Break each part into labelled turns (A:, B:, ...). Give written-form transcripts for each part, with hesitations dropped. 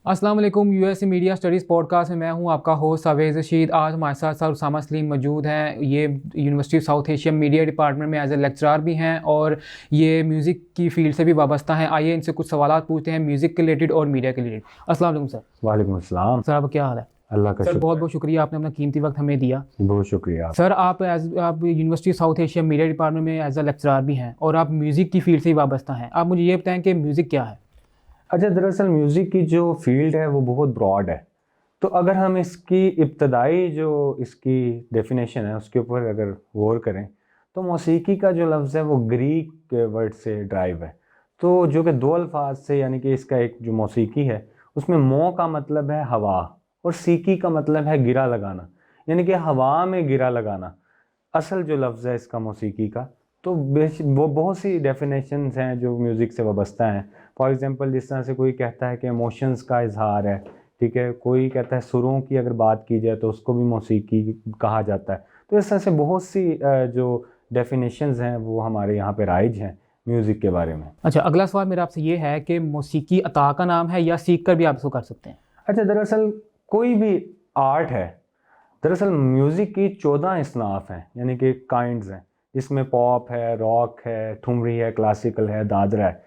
A: अस्सलाम वालेकुम। US media studies podcast में मैं हूं आपका होस्ट अवेज़ रशीद। आज हमारे साथ सर उसामा सलीम मौजूद हैं। ये university south Asia media department में एज ए लेक्चरर भी हैं और ये म्यूज़िक की फील्ड से भी वाबस्ता हैं। आइए इनसे कुछ सवाल पूछते हैं म्यूज़िक के रिलेटेड और मीडिया के रिलेटेड। अस्सलाम वालेकुम सर।
B: वालेकुम अस्सलाम।
A: सर आपका क्या हाल है?
B: अल्लाह का
A: सर
B: शुक्र।
A: बहुत बहुत शुक्रिया, आपने अपना कीमती वक्त हमें दिया।
B: बहुत शुक्रिया।
A: सर आप university south Asia media department में एज ए लेक्चरर भी हैं और आप म्यूज़िक की फील्ड से ही वाबस्ता हैं। आप मुझे ये बताएं कि म्यूज़िक क्या है?
B: अच्छा, दरअसल म्यूज़िक की जो फील्ड है वो बहुत ब्रॉड है। तो अगर हम इसकी इब्तदाई जो इसकी डेफिनेशन है उसके ऊपर अगर गौर करें तो मौसीकी का जो लफ्ज़ है वो ग्रीक वर्ड से ड्राइव है। तो जो कि दो अल्फाज से, यानी कि इसका एक जो मौसीकी है उसमें मो का मतलब है हवा और सीकी का मतलब है गिरा लगाना, यानी कि हवा में गिरा लगाना असल जो लफ्ज़ है इसका मौसीकी का। तो वो बहुत सी डेफिनेशंस हैं जो म्यूज़िक से वाबस्ता हैं। फॉर एग्ज़ाम्पल, जिस तरह से कोई कहता है कि इमोशंस का इजहार है, ठीक है, कोई कहता है सुरों की अगर बात की जाए तो उसको भी मौसीकी कहा जाता है। तो इस तरह से बहुत सी जो डेफिनेशंस हैं वो हमारे यहाँ पे राइज हैं म्यूज़िक के बारे में।
A: अच्छा, अगला सवाल मेरा आपसे ये है कि मौसीकी अता का नाम है या सीख कर भी आप इसको कर सकते हैं?
B: अच्छा, दरअसल कोई भी आर्ट है, दरअसल म्यूज़िक की 14 इसनाफ हैं, यानी कि काइंड्स हैं, जिसमें पॉप है, रॉक है, ठुमरी है, क्लासिकल है, दादरा है।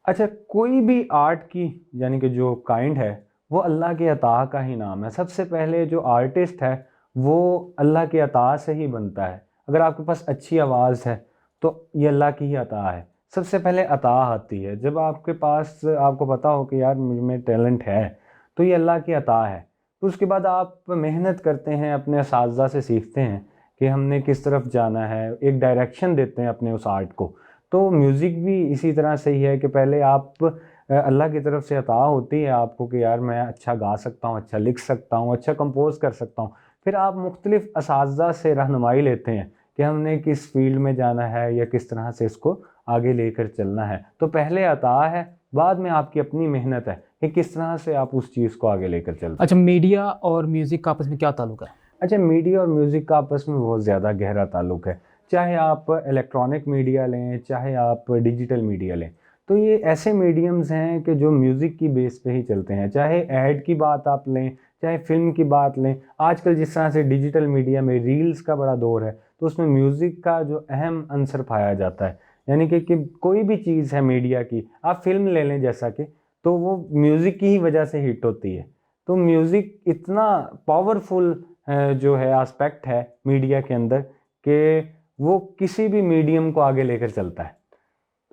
B: अच्छा, कोई भी आर्ट की यानी कि जो काइंड है वो अल्लाह के अता का ही नाम है। सबसे पहले जो आर्टिस्ट है वो अल्लाह के अता से ही बनता है। अगर आपके पास अच्छी आवाज़ है तो ये अल्लाह की ही अता है। सबसे पहले अता आती है जब आपके पास, आपको पता हो कि यार मुझ में टैलेंट है, तो ये अल्लाह की अता है। तो उसके बाद आप मेहनत करते हैं, अपने असातिज़ा से सीखते हैं कि हमने किस तरफ जाना है, एक डायरेक्शन देते हैं अपने उस आर्ट को। तो म्यूज़िक भी इसी तरह से ही है कि पहले आप अल्लाह की तरफ से अता होती है आपको कि यार मैं अच्छा गा सकता हूँ, अच्छा लिख सकता हूँ, अच्छा कंपोज़ कर सकता हूँ। फिर आप मुख्तलिफ़ असातिज़ा से रहनुमाई लेते हैं कि हमने किस फील्ड में जाना है या किस तरह से इसको आगे लेकर चलना है। तो पहले अता है, बाद में आपकी अपनी मेहनत है कि किस तरह से आप उस चीज़ को आगे लेकर चलते हैं।
A: अच्छा, मीडिया और म्यूज़िक का आपस में क्या ताल्लुक है?
B: अच्छा, मीडिया और म्यूज़िक का आपस में बहुत ज़्यादा गहरा ताल्लुक है। चाहे आप इलेक्ट्रॉनिक मीडिया लें, चाहे आप डिजिटल मीडिया लें, तो ये ऐसे मीडियम्स हैं कि जो म्यूज़िक की बेस पे ही चलते हैं। चाहे ऐड की बात आप लें, चाहे फ़िल्म की बात लें। आजकल जिस तरह से डिजिटल मीडिया में रील्स का बड़ा दौर है, तो उसमें म्यूज़िक का जो अहम अंसर पाया जाता है। यानी कि कोई भी चीज़ है मीडिया की, आप फ़िल्म ले लें जैसा कि, तो वो म्यूज़िक की ही वजह से हिट होती है। तो म्यूज़िक इतना पावरफुल जो है एस्पेक्ट है मीडिया के अंदर कि वो किसी भी मीडियम को आगे लेकर चलता है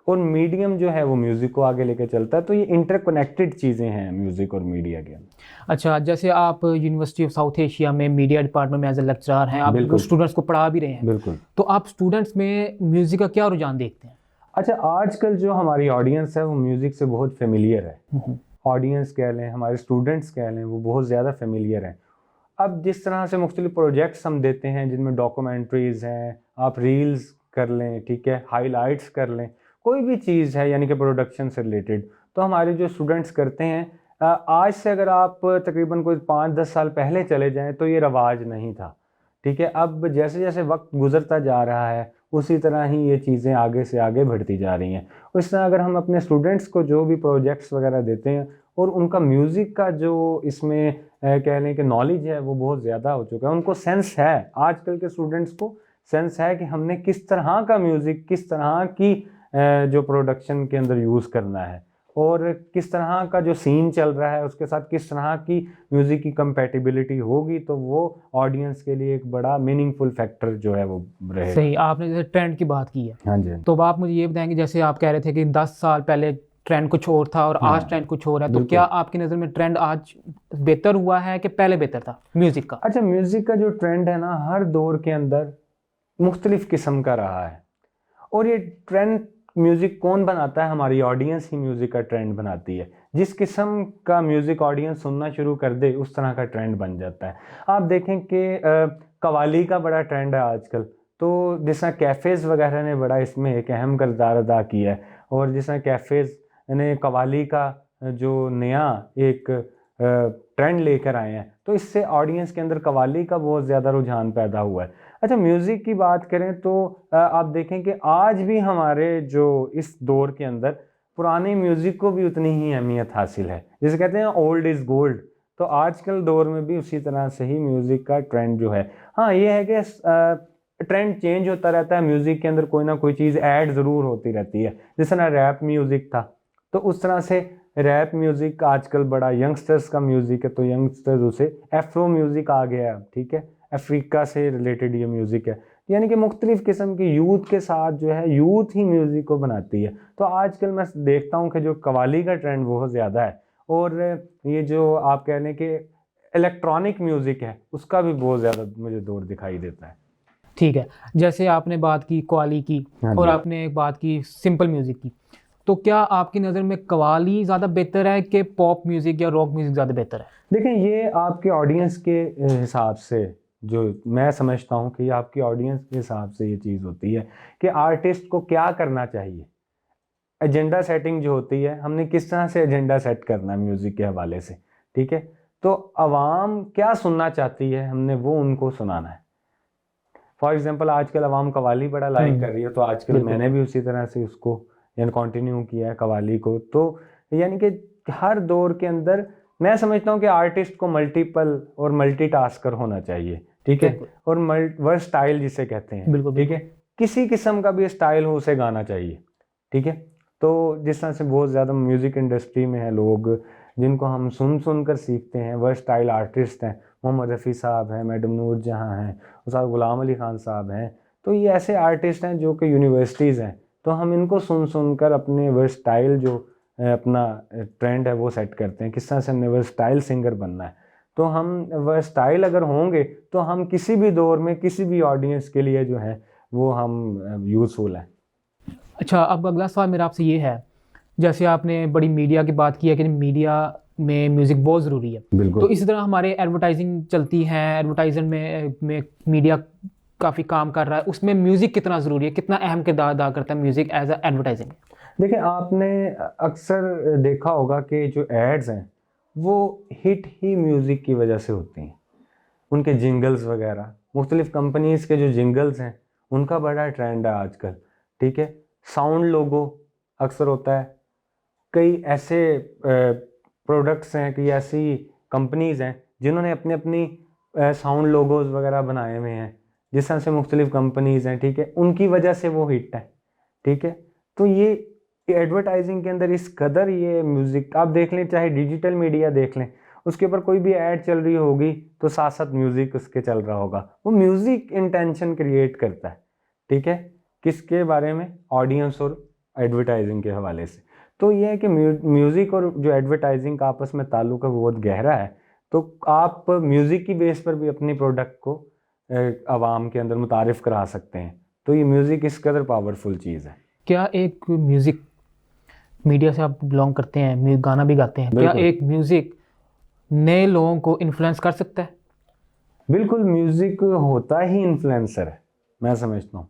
B: और मीडियम जो है वो म्यूज़िक को आगे लेकर चलता है। तो ये इंटरकनेक्टेड चीज़ें हैं म्यूज़िक और मीडिया के अंदर।
A: अच्छा, जैसे आप यूनिवर्सिटी ऑफ साउथ एशिया में मीडिया डिपार्टमेंट में एज ए लेक्चरर हैं, आप
B: बिल्कुल।
A: स्टूडेंट्स को पढ़ा भी रहे हैं,
B: बिल्कुल।
A: तो आप स्टूडेंट्स में म्यूज़िक का क्या रुझान देखते हैं?
B: अच्छा, आजकल जो हमारी ऑडियंस है वो म्यूज़िक से बहुत फेमिलियर है। ऑडियंस कह लें, हमारे स्टूडेंट्स कह लें, वो बहुत ज़्यादा फेमिलियर हैं। अब जिस तरह से मुख्तलिफ प्रोजेक्ट्स हम देते हैं जिनमें डॉक्यूमेंट्रीज़ हैं, आप रील्स कर लें, ठीक है, हाइलाइट्स कर लें, कोई भी चीज़ है यानी कि प्रोडक्शन से रिलेटेड, तो हमारे जो स्टूडेंट्स करते हैं। आज से अगर आप तकरीबन कोई 5-10 साल पहले चले जाएं तो ये रवाज नहीं था, ठीक है। अब जैसे जैसे वक्त गुजरता जा रहा है उसी तरह ही ये चीज़ें आगे से आगे बढ़ती जा रही हैं। उस तरह अगर हम अपने स्टूडेंट्स को जो भी प्रोजेक्ट्स वगैरह देते हैं और उनका म्यूज़िक का जो इसमें कह लें कि नॉलेज है वो बहुत ज़्यादा हो चुका है, उनको सेंस है, आजकल के स्टूडेंट्स को सेंस है कि हमने किस तरह का म्यूज़िक, किस तरह की जो प्रोडक्शन के अंदर यूज़ करना है और किस तरह का जो सीन चल रहा है उसके साथ किस तरह की म्यूज़िक की कंपैटिबिलिटी होगी, तो वो ऑडियंस के लिए एक बड़ा मीनिंगफुल फैक्टर जो है वो रहेगा।
A: सही, आपने जैसे ट्रेंड की बात की है,
B: हाँ जी।
A: तो अब आप मुझे ये बताएंगे, जैसे आप कह रहे थे कि 10 साल पहले ट्रेंड कुछ और था और आज ट्रेंड कुछ और है, तो क्या आपकी नज़र में ट्रेंड आज बेहतर हुआ है कि पहले बेहतर था म्यूज़िक का?
B: अच्छा, म्यूज़िक का जो ट्रेंड है ना, हर दौर के अंदर मुख्तलिफ किस्म का रहा है और ये ट्रेंड म्यूज़िक कौन बनाता है? हमारी ऑडियंस ही म्यूज़िक का ट्रेंड बनाती है। जिस किस्म का म्यूज़िक ऑडियंस सुनना शुरू कर दे उस तरह का ट्रेंड बन जाता है। आप देखें कि कव्वाली का बड़ा ट्रेंड है आजकल, तो जिस तरह कैफ़ेज़ वगैरह ने बड़ा इसमें एक अहम किरदार अदा किया है और जिस तरह कैफ़ेज़ ने कव्वाली का जो नया एक ट्रेंड लेकर आए हैं, तो इससे ऑडियंस के अंदर कव्वाली का बहुत ज़्यादा रुझान पैदा हुआ है। अच्छा, म्यूज़िक की बात करें तो आप देखें कि आज भी हमारे जो इस दौर के अंदर पुराने म्यूज़िक को भी उतनी ही अहमियत हासिल है। जैसे कहते हैं ओल्ड इज़ गोल्ड, तो आजकल दौर में भी उसी तरह से ही म्यूज़िक का ट्रेंड जो है, हाँ ये है कि ट्रेंड चेंज होता रहता है म्यूज़िक के अंदर, कोई ना कोई चीज़ ऐड ज़रूर होती रहती है। जिस तरह रैप म्यूज़िक था, तो उस तरह से रैप म्यूज़िक आजकल बड़ा यंगस्टर्स का म्यूज़िक है, तो यंगस्टर्स उसे एफ्रो म्यूज़िक आ गया है, ठीक है, अफ्रीका से रिलेटेड ये म्यूज़िक है। यानी कि मुख्तलिफ़ किस्म की यूथ के साथ जो है, यूथ ही म्यूज़िक को बनाती है। तो आजकल मैं देखता हूँ कि जो कव्वाली का ट्रेंड बहुत ज़्यादा है, और ये जो आप कह लें कि इलेक्ट्रॉनिक म्यूज़िक है, उसका भी बहुत ज़्यादा मुझे दौर दिखाई देता है।
A: ठीक है, जैसे आपने बात की कव्वाली की
B: हाँ
A: और
B: जी।
A: आपने एक बात की सिंपल म्यूज़िक की, तो क्या आपकी नज़र में कव्वाली ज़्यादा बेहतर है कि पॉप म्यूज़िक या रॉक म्यूज़िक ज़्यादा बेहतर है?
B: देखिए, ये आपके ऑडियंस के हिसाब से, जो मैं समझता हूँ कि ये आपकी ऑडियंस के हिसाब से ये चीज़ होती है कि आर्टिस्ट को क्या करना चाहिए। एजेंडा सेटिंग जो होती है, हमने किस तरह से एजेंडा सेट करना है म्यूज़िक के हवाले से, ठीक है? तो आवाम क्या सुनना चाहती है, हमने वो उनको सुनाना है। फॉर एग्जांपल आजकल आवाम कव्वाली बड़ा लाइक कर रही है, तो आजकल
A: बिल्कुल।
B: मैंने भी उसी तरह से उसको यानी कंटिन्यू किया है कव्वाली को। तो यानी कि हर दौर के अंदर मैं समझता हूँ कि आर्टिस्ट को मल्टीपल और मल्टीटास्कर होना चाहिए, ठीक है?
A: बिल्कुल।
B: और वर्सटाइल जिसे कहते हैं,
A: बिल्कुल,
B: ठीक है?
A: बिल्कुल।
B: किसी किस्म का भी स्टाइल हो उसे गाना चाहिए, ठीक है? तो जिस तरह से बहुत ज़्यादा म्यूज़िक इंडस्ट्री में है लोग जिनको हम सुन कर सीखते हैं, वर्सटाइल आर्टिस्ट हैं, मोहम्मद रफ़ी साहब हैं, मैडम नूर जहाँ हैं, उस्ताद ग़ुलाम अली ख़ान साहब हैं। तो ये ऐसे आर्टिस्ट हैं जो कि यूनिवर्सिटीज़ हैं, तो हम इनको सुन कर अपने वर्सटाइल जो अपना ट्रेंड है वो सेट करते हैं, किस तरह से हमने वर्सटाइल सिंगर बनना है। तो हम वर्सटाइल अगर होंगे तो हम किसी भी दौर में किसी भी ऑडियंस के लिए जो है वो हम यूज़फुल हैं।
A: अच्छा, अब अगला सवाल मेरा आपसे ये है, जैसे आपने बड़ी मीडिया की बात की है कि मीडिया में म्यूज़िक बहुत ज़रूरी है, तो
B: बिल्कुल।
A: इसी तरह हमारे एडवर्टाइजिंग चलती है, एडवर्टाइज़मेंट में मीडिया काफ़ी काम कर रहा है, उसमें म्यूज़िक कितना ज़रूरी है, कितना अहम किरदार अदा करता है म्यूज़िक एज अ एडवर्टाइजिंग?
B: देखिए, आपने अक्सर देखा होगा कि जो एड्स हैं वो हिट ही म्यूज़िक की वजह से होती हैं। उनके जिंगल्स वगैरह, मुख्तलिफ़ कंपनीज़ के जो जिंगल्स हैं उनका बड़ा ट्रेंड है आजकल, ठीक है? साउंड लोगो अक्सर होता है। कई ऐसे प्रोडक्ट्स हैं, कई ऐसी कंपनीज़ हैं जिन्होंने अपनी अपनी साउंड लोगोज़ वगैरह बनाए हुए हैं, जिस तरह से मुख्तलिफ़ कंपनीज़ हैं, ठीक है? उनकी वजह से वो हिट है, ठीक है? तो ये एडवर्टाइजिंग के अंदर इस कदर ये म्यूज़िक आप देख लें, चाहे डिजिटल मीडिया देख लें, उसके ऊपर कोई भी ऐड चल रही होगी तो साथ साथ म्यूज़िक उसके चल रहा होगा। वो म्यूज़िक इंटेंशन क्रिएट करता है, ठीक है? किसके बारे में? ऑडियंस और एडवर्टाइजिंग के हवाले से। तो ये है कि म्यूज़िक और जो एडवर्टाइजिंग का आपस में ताल्लुक है वो बहुत गहरा है। तो आप म्यूज़िक की बेस पर भी अपनी प्रोडक्ट को आवाम के अंदर मुतारिफ़ करा सकते हैं। तो ये म्यूज़िक इस कदर पावरफुल चीज़ है।
A: क्या एक म्यूज़िक, मीडिया से आप बिलोंग करते हैं, गाना भी गाते हैं, क्या
B: बिल्कुल।
A: एक म्यूज़िक नए लोगों को इन्फ्लुएंस कर सकता है?
B: बिल्कुल, म्यूज़िक होता ही इन्फ्लुएंसर है, मैं समझता हूँ,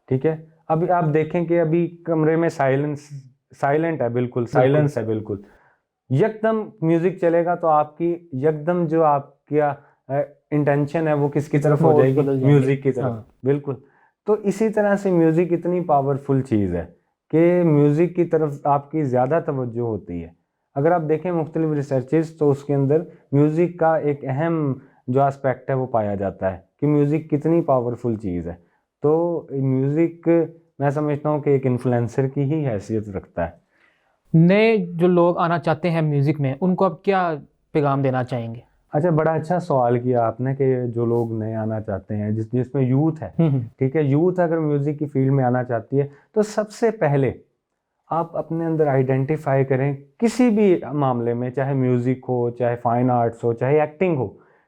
B: ठीक है? अभी आप देखें कि अभी कमरे में साइलेंट है, बिल्कुल साइलेंस है, बिल्कुल। यकदम म्यूज़िक चलेगा तो आपकी यकदम जो आपका इंटेंशन है वो किसकी तरफ हो
A: मोड
B: जाएगी?
A: बदल जाएंगे।
B: म्यूज़िक की तरफ,
A: हाँ।
B: बिल्कुल। तो इसी तरह से म्यूज़िक इतनी पावरफुल चीज़ है कि म्यूज़िक की तरफ आपकी ज़्यादा तवज्जो होती है। अगर आप देखें मुख्तलिफ रिसर्चेस, तो उसके अंदर म्यूज़िक का एक अहम जो एस्पेक्ट है वो पाया जाता है कि म्यूज़िक कितनी पावरफुल चीज़ है। तो म्यूज़िक मैं समझता हूँ कि एक इन्फ्लुएंसर की ही हैसियत रखता है।
A: नए जो लोग आना चाहते हैं म्यूज़िक में, उनको आप क्या पैगाम देना चाहेंगे?
B: अच्छा, बड़ा अच्छा सवाल किया आपने कि जो लोग नए आना चाहते हैं, जिसमें यूथ है, ठीक है? यूथ अगर म्यूज़िक की फील्ड में आना चाहती है तो सबसे पहले आप अपने अंदर आइडेंटिफाई करें किसी भी मामले में, चाहे म्यूज़िक हो, चाहे फाइन आर्ट्स हो, चाहे एक्टिंग हो,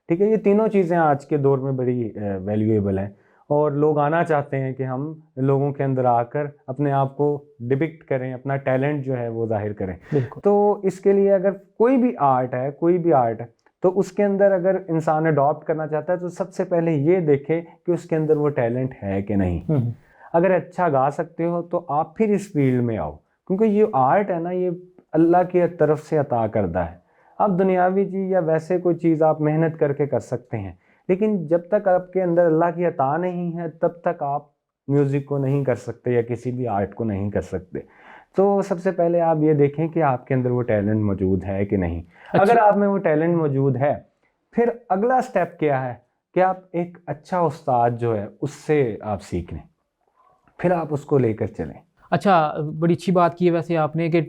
B: ठीक है? ये तीनों चीज़ें आज के दौर में बड़ी वैल्यूएबल हैं, और लोग आना चाहते हैं कि हम लोगों के अंदर आकर अपने आप को डिपिक्ट करें, अपना टैलेंट जो है वो ज़ाहिर करें।
A: बिल्कुल।
B: तो इसके लिए अगर कोई भी आर्ट है, तो उसके अंदर अगर इंसान अडॉप्ट करना चाहता है तो सबसे पहले ये देखे कि उसके अंदर वो टैलेंट है कि नहीं। अगर अच्छा गा सकते हो तो आप फिर इस फील्ड में आओ, क्योंकि ये आर्ट है ना, ये अल्लाह की तरफ से अता करदा है। आप दुनियावी चीज़ या वैसे कोई चीज़ आप मेहनत करके कर सकते हैं, लेकिन जब तक आपके अंदर अल्लाह की अता नहीं है तब तक आप म्यूज़िक को नहीं कर सकते या किसी भी आर्ट को नहीं कर सकते। तो सबसे पहले आप ये देखें कि आपके अंदर वो टैलेंट मौजूद है कि नहीं।
A: अच्छा।
B: अगर आप में वो टैलेंट मौजूद है, फिर अगला स्टेप क्या है कि आप एक अच्छा उस्ताद जो है उससे आप सीख लें, फिर आप उसको लेकर चलें।
A: अच्छा, बड़ी अच्छी बात की है वैसे आपने कि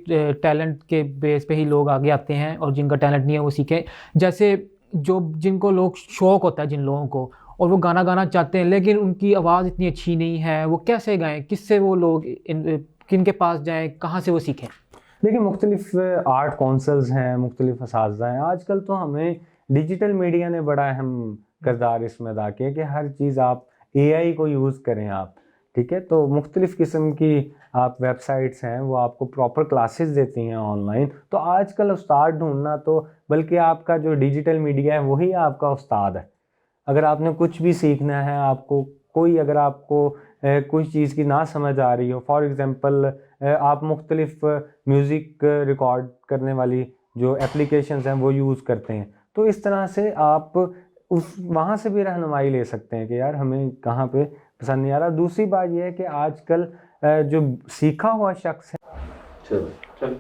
A: टैलेंट के बेस पे ही लोग आगे आते हैं और जिनका टैलेंट नहीं है वो सीखें। जैसे जो जिनको लोग शौक़ होता है जिन लोगों को, और वो गाना गाना चाहते हैं लेकिन उनकी आवाज़ इतनी अच्छी नहीं है, वो कैसे गाएं? किससे वो लोग किन के पास जाएं? कहाँ से वो सीखें?
B: देखिए, मुख्तलिफ आर्ट काउंसिल्स हैं, मुख्तलिफ असातिज़ा हैं। आजकल तो हमें डिजिटल मीडिया ने बड़ा अहम किरदार इसमें अदा किया कि हर चीज़ आप AI को यूज़ करें आप, ठीक है। तो मुख्तलिफ किस्म की आप वेबसाइट्स हैं, वो आपको प्रॉपर क्लासेस देती हैं ऑनलाइन। तो आजकल उस्ताद ढूंढना तो बल्कि आपका जो डिजिटल मीडिया है वही आपका उस्ताद है। अगर आपने कुछ भी सीखना है, आपको कोई अगर आपको कोई चीज़ की ना समझ आ रही हो, फॉर एग्ज़ाम्पल आप मुख्तलिफ म्यूज़िक रिकॉर्ड करने वाली जो एप्लीकेशंस हैं वो यूज़ करते हैं, तो इस तरह से आप उस वहाँ से भी रहनुमाई ले सकते हैं कि यार हमें कहाँ पे पसंद नहीं आ रहा। दूसरी बात यह है कि आजकल जो सीखा हुआ शख्स है। चलो चलो।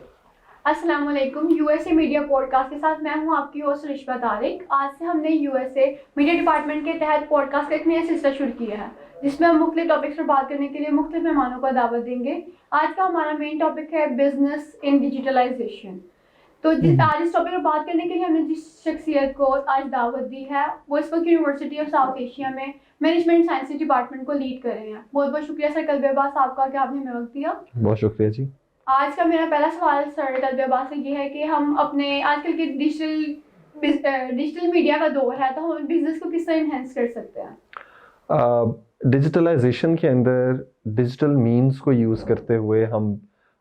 C: अस्सलाम वालेकुम। यूएसए मीडिया पॉडकास्ट के साथ मैं हूं आपकी होस्ट रिश्वा तारिक। आज से हमने यूएसए मीडिया डिपार्टमेंट के तहत पॉडकास्ट का एक नया सिलसिला शुरू किया है, जिसमें हम मुख्तलिफ टॉपिक्स पर बात करने के लिए मुख्तलिफ मेहमानों को दावत देंगे। आज का हमारा मेन टॉपिक है बिजनेस इन डिजिटलाइजेशन। तो आज इस टॉपिक पर बात करने के लिए हमने जिस शख्सियत को आज दावत दी है वो इस वक्त यूनिवर्सिटी ऑफ साउथ एशिया में मैनेजमेंट साइंसेज डिपार्टमेंट को लीड कर रहे हैं। बहुत बहुत शुक्रिया सर कल्बे अब्बास आपका कि आपने हमें वक्त दिया।
B: बहुत शुक्रिया जी।
C: आज का मेरा पहला सवाल सर कल्बे अब्बास से ये है कि हम अपने आजकल के डिजिटल मीडिया का दौर है, तो हम बिजनेस को किस तरह इन्हेंस कर सकते हैं?
D: डिजिटलाइजेशन के अंदर डिजिटल मीन्स को यूज़ करते हुए हम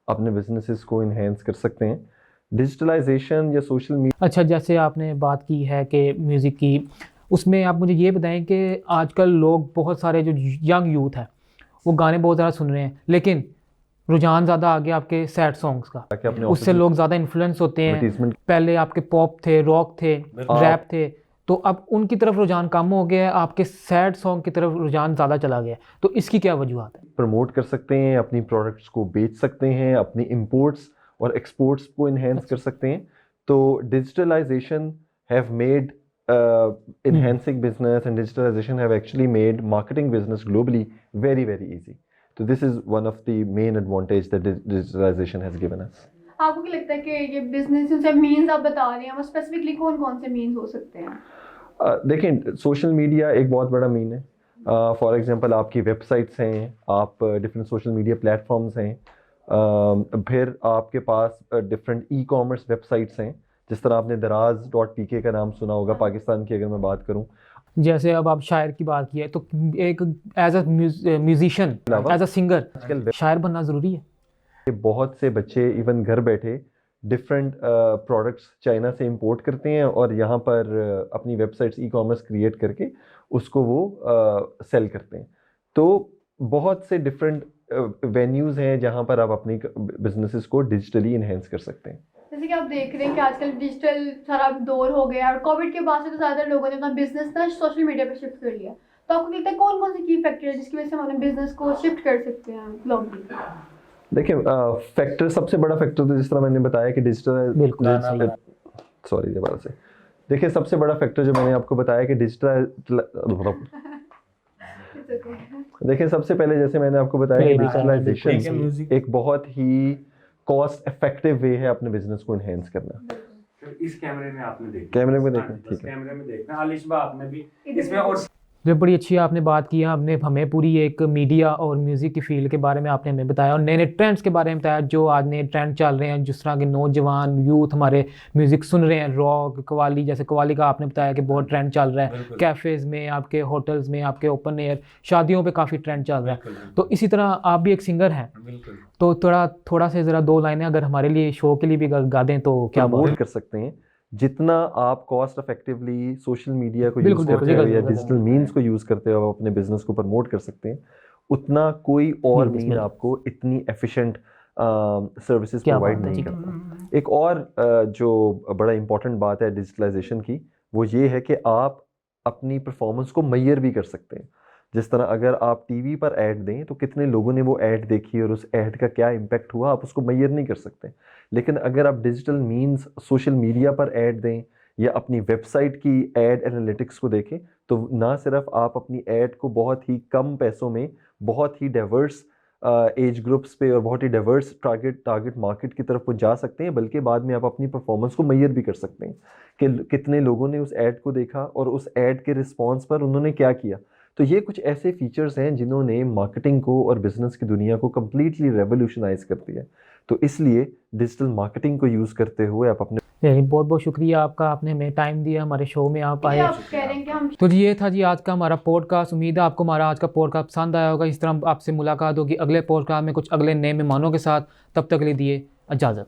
D: अपने बिजनेसेस को इन्हेंस कर सकते हैं। डिजिटलाइजेशन या सोशल मीडिया।
A: अच्छा, जैसे आपने बात की है कि म्यूज़िक की, उसमें आप मुझे ये बताएं कि आजकल लोग बहुत सारे जो यंग यूथ है वो गाने बहुत ज़्यादा सुन रहे हैं, लेकिन रुझान ज़्यादा आ गया आपके सैड सॉन्ग्स का, उससे लोग ज़्यादा इन्फ्लुएंस होते हैं। पहले आपके पॉप थे, रॉक थे, रैप थे, तो अब उनकी तरफ रुझान कम हो गया है, आपके सैड सॉन्ग की तरफ रुझान ज़्यादा चला गया। तो इसकी क्या वजूहत है?
D: प्रमोट कर सकते हैं, अपनी प्रोडक्ट्स को बेच सकते हैं, अपनी इंपोर्ट्स और एक्सपोर्ट्स को इन्हेंस कर सकते हैं। तो digitalization have made enhancing business and digitalization have actually made marketing business globally very very easy. So this is one of the main advantage that digitalization has given us.
C: आपको क्या लगता है कि ये बिजनेस से मीन्स आप बता रहे हैं वो स्पेसिफिकली कौन कौन से मीन्स हो सकते हैं?
D: देखें, सोशल मीडिया एक बहुत बड़ा मीन है। फॉर एग्जांपल आपकी वेबसाइट्स हैं, आप डिफरेंट सोशल मीडिया प्लेटफॉर्म्स हैं, फिर आपके पास डिफरेंट ई कॉमर्स वेबसाइट्स हैं, जिस तरह आपने दराज.pk का नाम सुना होगा पाकिस्तान की अगर मैं बात करूं।
A: जैसे अब आप शायर की बात की है, तो एक as a musician, as a singer शायर बनना ज़रूरी है।
D: बहुत से बच्चे इवन घर बैठे डिफरेंट प्रोडक्ट्स चाइना से इंपोर्ट करते हैं और यहाँ पर अपनी वेबसाइट्स ई कॉमर्स क्रिएट करके उसको वो सेल करते हैं। तो बहुत से डिफरेंट वेन्यूज़ हैं जहाँ पर आप अपनी बिजनेसेस को डिजिटली इन्हेंस कर सकते हैं।
C: जैसे कि आप देख रहे हैं कि आजकल डिजिटल सारा दौर हो गया है और कोविड के बाद से तो ज़्यादा लोगों ने अपना बिजनेस ना सोशल मीडिया पे शिफ्ट कर लिया। तो आपको लगता है कौन कौन से की फैक्टर है जिसकी वजह से हम अपने बिजनेस को शिफ्ट कर सकते हैं ग्लोबली?
D: देखिए, फैक्टर सबसे बड़ा फैक्टर तो जिस तरह मैंने बताया कि डिजिटल सॉरी दोबारा से देखिए, सबसे बड़ा फैक्टर जो मैंने आपको बताया कि देखिए, सबसे पहले जैसे मैंने आपको बताया कि डिजिटलाइजेशन एक बहुत ही कॉस्ट इफेक्टिव वे है अपने बिजनेस को इनहेंस करना।
B: इस कैमरे में आपने देखा,
D: कैमरे में देखना, ठीक है,
B: कैमरे में देखना। आलिशबा आपने भी इसमें और
A: जो बड़ी अच्छी आपने बात की है, आपने हमें पूरी एक मीडिया और म्यूज़िक की फील्ड के बारे में आपने हमें बताया और नए नए ट्रेंड्स के बारे में बताया, जो आज नए ट्रेंड चल रहे हैं, जिस तरह के नौजवान यूथ हमारे म्यूज़िक सुन रहे हैं, रॉक, कवाली। जैसे कवाली का आपने बताया कि बहुत ट्रेंड चल रहा है, कैफ़ेज़ में, आपके होटल्स में, आपके ओपन एयर शादियों पे काफ़ी ट्रेंड चल रहा है। तो इसी तरह आप भी एक सिंगर हैं, तो थोड़ा से ज़रा दो लाइनें अगर हमारे लिए शो के लिए भी गा दें तो क्या
D: बात कर सकते हैं। जितना आप कॉस्ट इफेक्टिवली सोशल मीडिया को यूज़ करते हो या डिजिटल मीन्स को यूज़ करते हो अपने बिजनेस को प्रमोट कर सकते हैं, उतना कोई और मीन आपको इतनी एफिशिएंट सर्विसेज प्रोवाइड नहीं करता। एक और जो बड़ा इंपॉर्टेंट बात है डिजिटलाइजेशन की, वो ये है कि आप अपनी परफॉर्मेंस को मेजर भी कर सकते हैं। जिस तरह अगर आप टीवी पर ऐड दें तो कितने लोगों ने वो ऐड देखी और उस ऐड का क्या इम्पैक्ट हुआ, आप उसको मैयर नहीं कर सकते। लेकिन अगर आप डिजिटल मीन्स सोशल मीडिया पर ऐड दें या अपनी वेबसाइट की ऐड एनालिटिक्स को देखें, तो ना सिर्फ आप अपनी ऐड को बहुत ही कम पैसों में बहुत ही डाइवर्स एज ग्रुप्स पे और बहुत ही डाइवर्स टारगेट मार्केट की तरफ पहुंचा सकते हैं, बल्कि बाद में आप अपनी परफॉर्मेंस को मैयर भी कर सकते हैं कि कितने लोगों ने उस ऐड को देखा और उस ऐड के रिस्पॉन्स पर उन्होंने क्या किया। तो ये कुछ ऐसे फीचर्स हैं जिन्होंने मार्केटिंग को और बिजनेस की दुनिया को कम्प्लीटली रेवोल्यूशनाइज कर दिया। तो इसलिए डिजिटल मार्केटिंग को यूज़ करते हुए आप अपने
A: बहुत बहुत शुक्रिया आपका, आपने हमें टाइम दिया, हमारे शो में आप आए।
C: आप कह रहे हैं कि हम
A: तो जी ये था जी आज का हमारा पॉडकास्ट। उम्मीद है आपको हमारा आज का पॉडकास्ट पसंद आया होगा। इस तरह आपसे मुलाकात होगी अगले पॉडकास्ट में कुछ अगले नए मेहमानों के साथ। तब तक के लिए दिए इजाज़त।